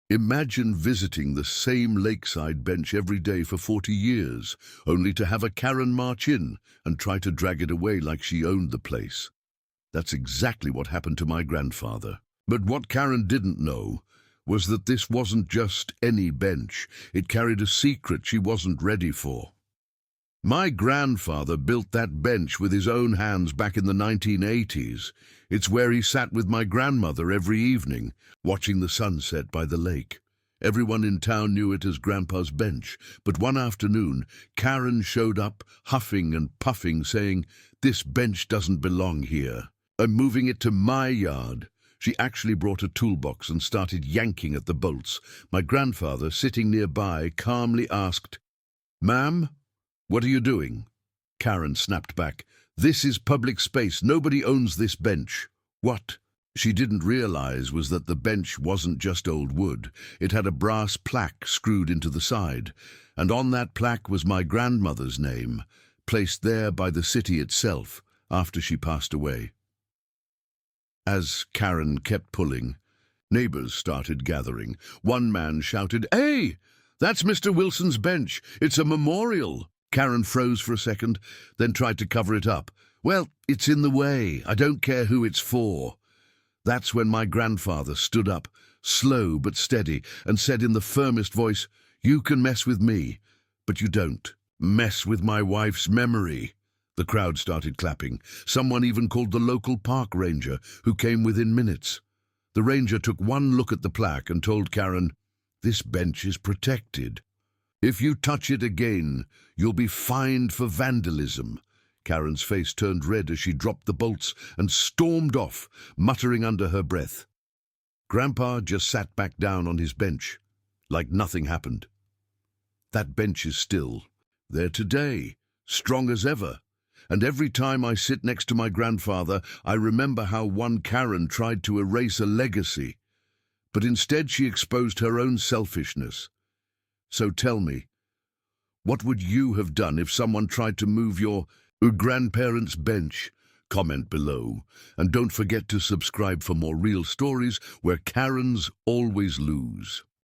Imagine visiting the same lakeside bench every day for 40 years, only to have a Karen march in and try to drag it away like she owned the place. That's exactly what happened to my grandfather. But what Karen didn't know was that this wasn't just any bench. It carried a secret she wasn't ready for. My grandfather built that bench with his own hands back in the 1980s. It's where he sat with my grandmother every evening, watching the sunset by the lake. Everyone in town knew it as Grandpa's bench, but one afternoon, Karen showed up, huffing and puffing, saying, "This bench doesn't belong here. I'm moving it to my yard." She actually brought a toolbox and started yanking at the bolts. My grandfather, sitting nearby, calmly asked, "Ma'am, what are you doing?" Karen snapped back, "This is public space. Nobody owns this bench." What she didn't realize was that the bench wasn't just old wood. It had a brass plaque screwed into the side, and on that plaque was my grandmother's name, placed there by the city itself after she passed away. As Karen kept pulling, neighbors started gathering. One man shouted, "Hey, that's Mr. Wilson's bench. It's a memorial." Karen froze for a second, then tried to cover it up. "Well, it's in the way. I don't care who it's for." That's when my grandfather stood up, slow but steady, and said in the firmest voice, "You can mess with me, but you don't mess with my wife's memory." The crowd started clapping. Someone even called the local park ranger, who came within minutes. The ranger took one look at the plaque and told Karen, "This bench is protected. If you touch it again, you'll be fined for vandalism." Karen's face turned red as she dropped the bolts and stormed off, muttering under her breath. Grandpa just sat back down on his bench, like nothing happened. That bench is still there today, strong as ever. And every time I sit next to my grandfather, I remember how one Karen tried to erase a legacy. But instead she exposed her own selfishness. So tell me, what would you have done if someone tried to move your grandparents' bench? Comment below. And don't forget to subscribe for more real stories where Karens always lose.